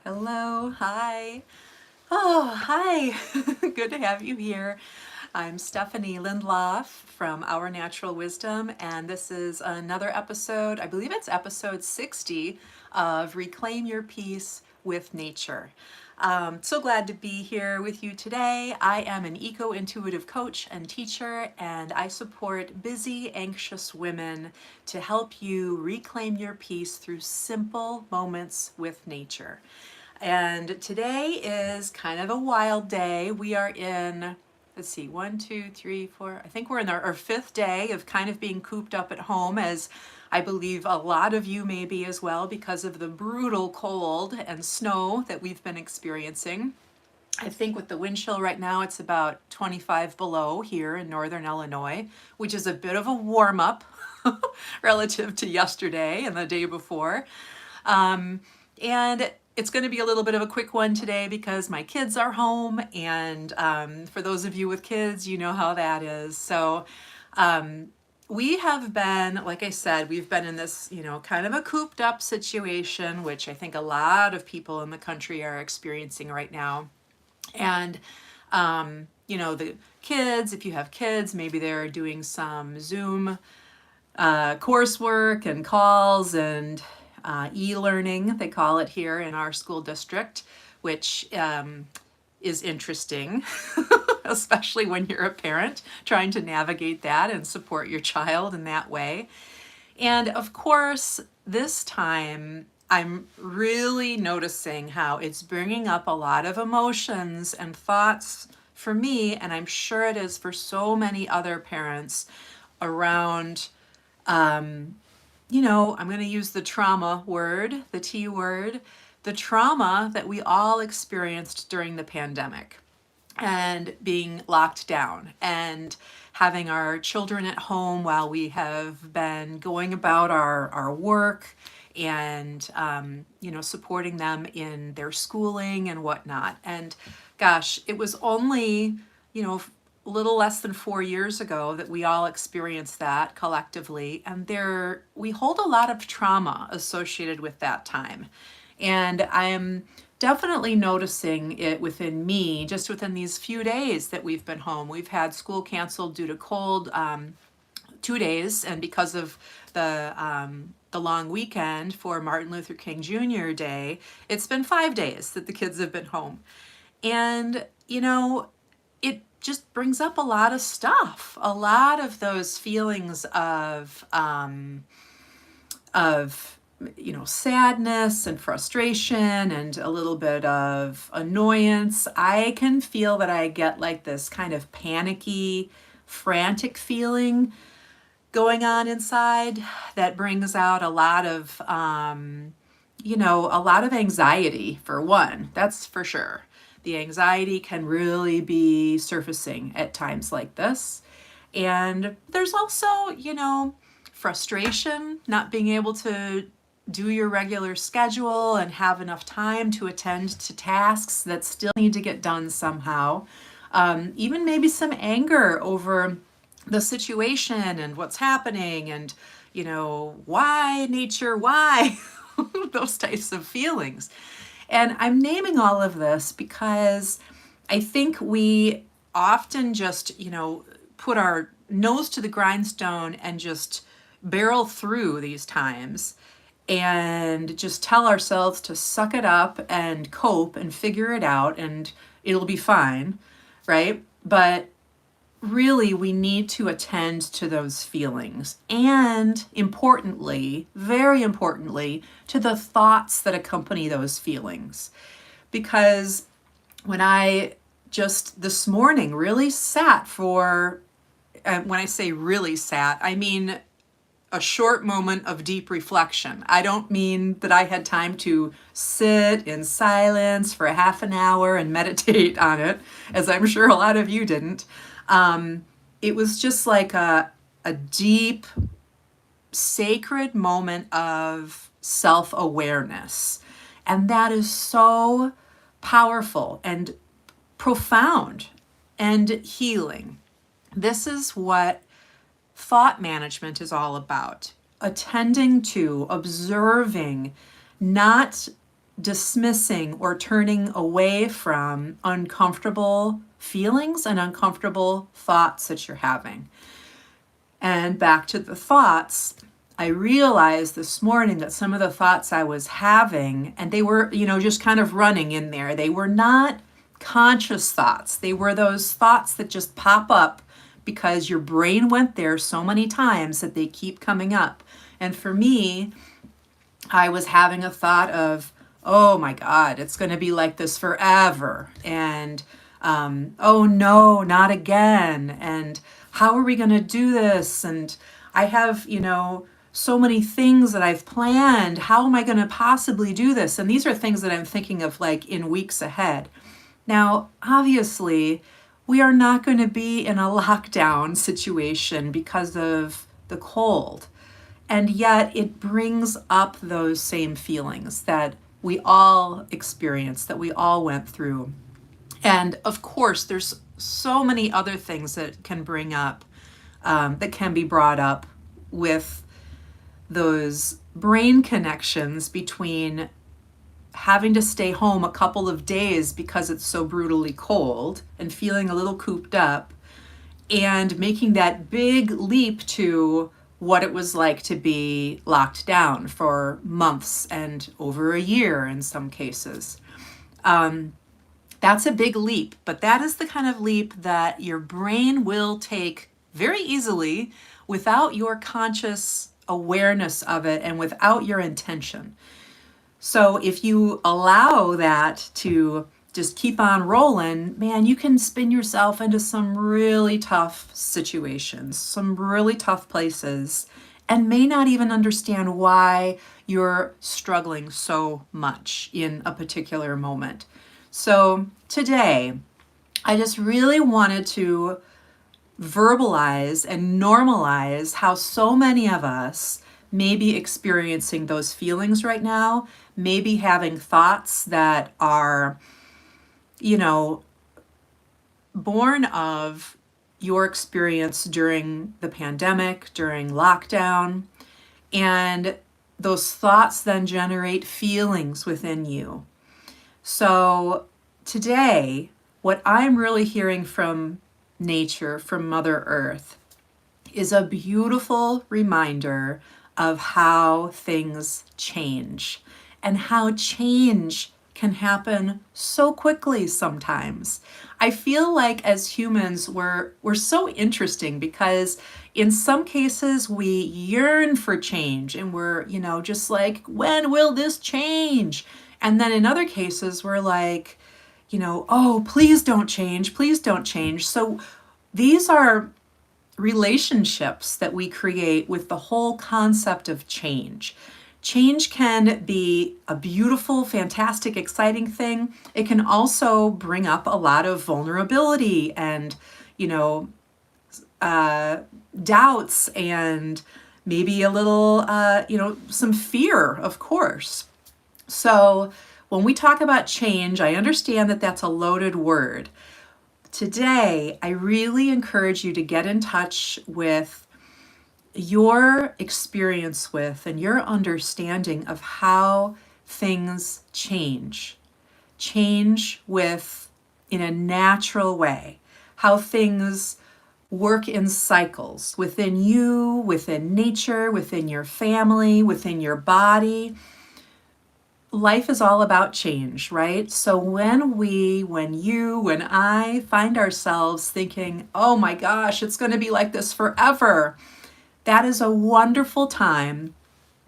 Hello, hi. Oh, hi. Good to have you here. I'm Stephanie Lindloff from Our Natural Wisdom, and this is another episode, I believe it's episode 60 of Reclaim Your Peace with Nature. So glad to be here with you today. I am an eco-intuitive coach and teacher, and I support busy, anxious women to help you reclaim your peace through simple moments with nature. And today is kind of a wild day. We are in, let's see, 1, 2, 3, 4. I think we're in our fifth day of kind of being cooped up at home, as I believe a lot of you may be as well, because of the brutal cold and snow that we've been experiencing. I think with the wind chill right now, it's about 25 below here in northern Illinois, which is a bit of a warm up relative to yesterday and the day before. And it's going to be a little bit of a quick one today because my kids are home, and for those of you with kids, you know how that is. So we have been, like I said, we've been in this, kind of a cooped up situation, which I think a lot of people in the country are experiencing right now. And the kids, if you have kids, maybe they're doing some Zoom coursework and calls and e-learning, they call it here in our school district, which is interesting, especially when you're a parent trying to navigate that and support your child in that way. And of course, this time I'm really noticing how it's bringing up a lot of emotions and thoughts for me, and I'm sure it is for so many other parents around I'm going to use the trauma word, the T word, the trauma that we all experienced during the pandemic and being locked down and having our children at home while we have been going about our work and, supporting them in their schooling and whatnot. And gosh, it was only, a little less than 4 years ago that we all experienced that collectively, and we hold a lot of trauma associated with that time. And I am definitely noticing it within me just within these few days that we've been home. We've had school canceled due to cold 2 days, and because of the long weekend for Martin Luther King Jr. Day, it's been 5 days that the kids have been home. And it just brings up a lot of stuff, a lot of those feelings of sadness and frustration and a little bit of annoyance. I can feel that I get like this kind of panicky, frantic feeling going on inside that brings out a lot of anxiety, for one, that's for sure. The anxiety can really be surfacing at times like this. And there's also, frustration, not being able to do your regular schedule and have enough time to attend to tasks that still need to get done somehow. Even maybe some anger over the situation and what's happening and, why nature, why? Those types of feelings. And I'm naming all of this because I think we often just, put our nose to the grindstone and just barrel through these times and just tell ourselves to suck it up and cope and figure it out and it'll be fine, right? But really, we need to attend to those feelings and, importantly, very importantly, to the thoughts that accompany those feelings. Because when I just this morning really sat for, when I say really sat, I mean a short moment of deep reflection. I don't mean that I had time to sit in silence for a half an hour and meditate on it, as I'm sure a lot of you didn't. It was just like a deep, sacred moment of self-awareness. And that is so powerful and profound and healing. This is what thought management is all about. Attending to, observing, not dismissing or turning away from uncomfortable feelings and uncomfortable thoughts that you're having. And back to the thoughts, I realized this morning that some of the thoughts I was having, and they were, just kind of running in there, they were not conscious thoughts. They were those thoughts that just pop up because your brain went there so many times that they keep coming up. And for me, I was having a thought of, oh my God, it's going to be like this forever. And oh no, not again. And how are we going to do this? And I have, so many things that I've planned. How am I going to possibly do this? And these are things that I'm thinking of like in weeks ahead. Now, obviously, we are not going to be in a lockdown situation because of the cold. And yet it brings up those same feelings that we all experienced, that we all went through. And of course, there's so many other things that can bring up, that can be brought up with those brain connections between having to stay home a couple of days because it's so brutally cold and feeling a little cooped up, and making that big leap to what it was like to be locked down for months and over a year in some cases. That's a big leap, but that is the kind of leap that your brain will take very easily without your conscious awareness of it and without your intention. So if you allow that to just keep on rolling, man, you can spin yourself into some really tough situations, some really tough places, and may not even understand why you're struggling so much in a particular moment. So today, I just really wanted to verbalize and normalize how so many of us may be experiencing those feelings right now, maybe having thoughts that are, born of your experience during the pandemic, during lockdown, and those thoughts then generate feelings within you. So today, what I'm really hearing from nature, from Mother Earth, is a beautiful reminder of how things change and how change can happen so quickly sometimes. I feel like as humans, we're so interesting because in some cases we yearn for change and we're, just like, when will this change? And then in other cases, we're like, oh, please don't change, please don't change. So these are relationships that we create with the whole concept of change. Change can be a beautiful, fantastic, exciting thing. It can also bring up a lot of vulnerability and, doubts and maybe a little, some fear, of course. So when we talk about change, I understand that that's a loaded word. Today, I really encourage you to get in touch with your experience with and your understanding of how things change with in a natural way, how things work in cycles within you, within nature, within your family, within your body. Life is all about change, right? So when you, when I find ourselves thinking, oh my gosh, it's going to be like this forever, that is a wonderful time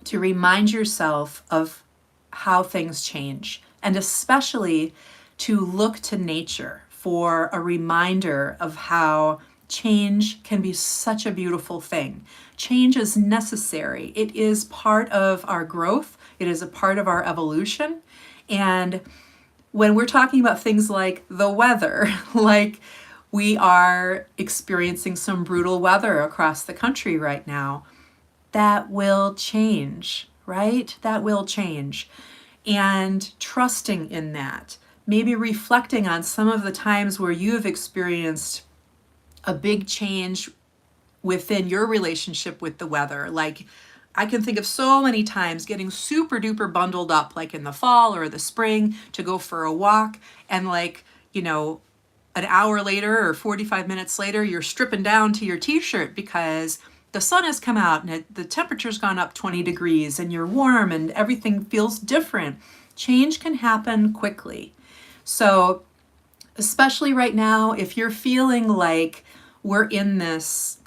to remind yourself of how things change, and especially to look to nature for a reminder of how change can be such a beautiful thing. Change is necessary. It is part of our growth. It is a part of our evolution. And when we're talking about things like the weather, like we are experiencing some brutal weather across the country right now, that will change, right? That will change. And trusting in that, maybe reflecting on some of the times where you have experienced a big change within your relationship with the weather, like I can think of so many times getting super duper bundled up, like in the fall or the spring, to go for a walk, and like, an hour later or 45 minutes later, you're stripping down to your t-shirt because the sun has come out and the temperature's gone up 20 degrees and you're warm and everything feels different. Change can happen quickly. So especially right now, if you're feeling like we're in this,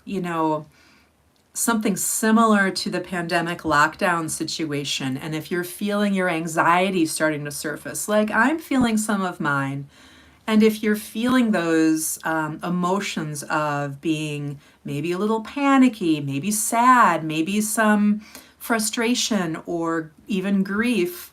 something similar to the pandemic lockdown situation, and if you're feeling your anxiety starting to surface, like I'm feeling some of mine, and if you're feeling those emotions of being maybe a little panicky, maybe sad, maybe some frustration or even grief,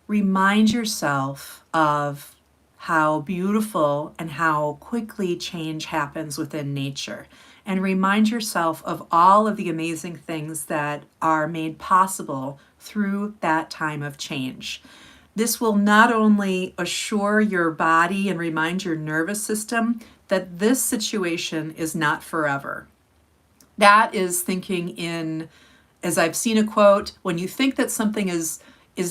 remind yourself of how beautiful and how quickly change happens within nature. And remind yourself of all of the amazing things that are made possible through that time of change. This will not only assure your body and remind your nervous system that this situation is not forever. That is thinking in, as I've seen a quote, when you think that something is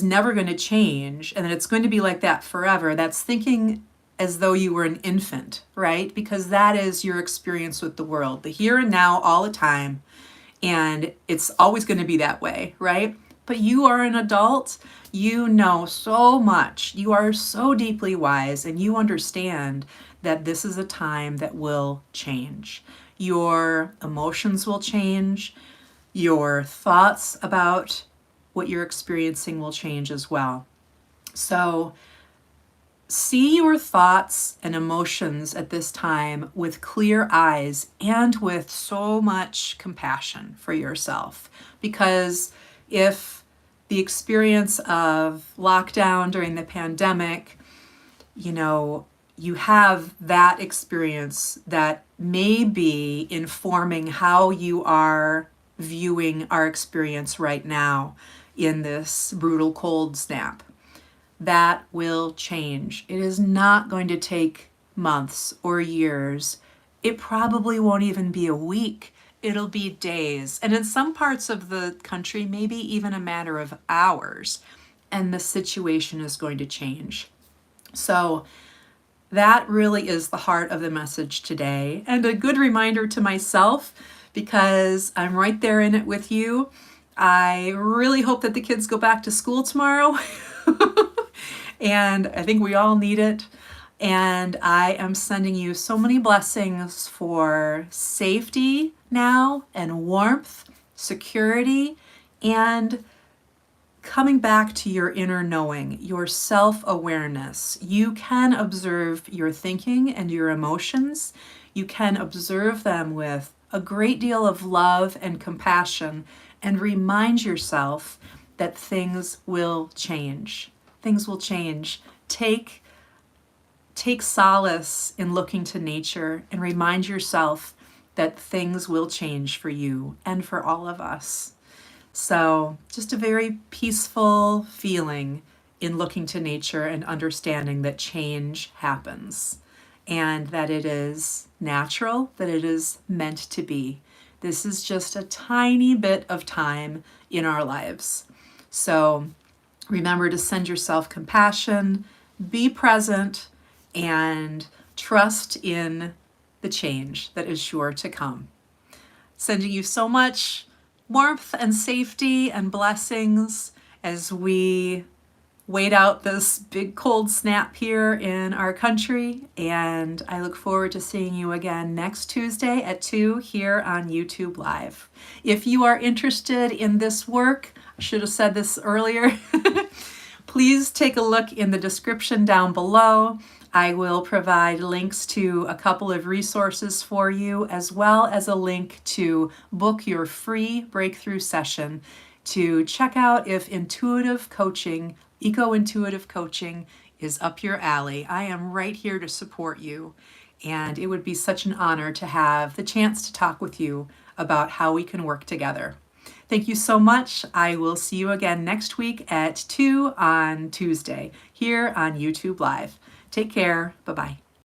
never going to change and that it's going to be like that forever, that's thinking as though you were an infant, right? Because that is your experience with the world, the here and now, all the time. And it's always going to be that way, right? But you are an adult. You know so much. You are so deeply wise, and you understand that this is a time that will change. Your emotions will change. Your thoughts about what you're experiencing will change as well. So see your thoughts and emotions at this time with clear eyes and with so much compassion for yourself. Because if the experience of lockdown during the pandemic, you have that experience that may be informing how you are viewing our experience right now in this brutal cold snap. That will change. It is not going to take months or years. It probably won't even be a week. It'll be days. And in some parts of the country, maybe even a matter of hours. And the situation is going to change. So that really is the heart of the message today. And a good reminder to myself, because I'm right there in it with you. I really hope that the kids go back to school tomorrow. And I think we all need it. And I am sending you so many blessings for safety now, and warmth, security, and coming back to your inner knowing, your self-awareness. You can observe your thinking and your emotions. You can observe them with a great deal of love and compassion, and remind yourself that things will change. Things will change. Take solace in looking to nature and remind yourself that things will change for you and for all of us. So just a very peaceful feeling in looking to nature and understanding that change happens and that it is natural, that it is meant to be. This is just a tiny bit of time in our lives. So remember to send yourself compassion, be present, and trust in the change that is sure to come. Sending you so much warmth and safety and blessings as we wait out this big cold snap here in our country. And I look forward to seeing you again next Tuesday at 2 here on YouTube Live. If you are interested in this work, I should have said this earlier, please take a look in the description down below. I will provide links to a couple of resources for you, as well as a link to book your free breakthrough session to check out if intuitive coaching, eco-intuitive coaching is up your alley. I am right here to support you, and it would be such an honor to have the chance to talk with you about how we can work together. Thank you so much. I will see you again next week at 2 on Tuesday here on YouTube Live. Take care. Bye-bye.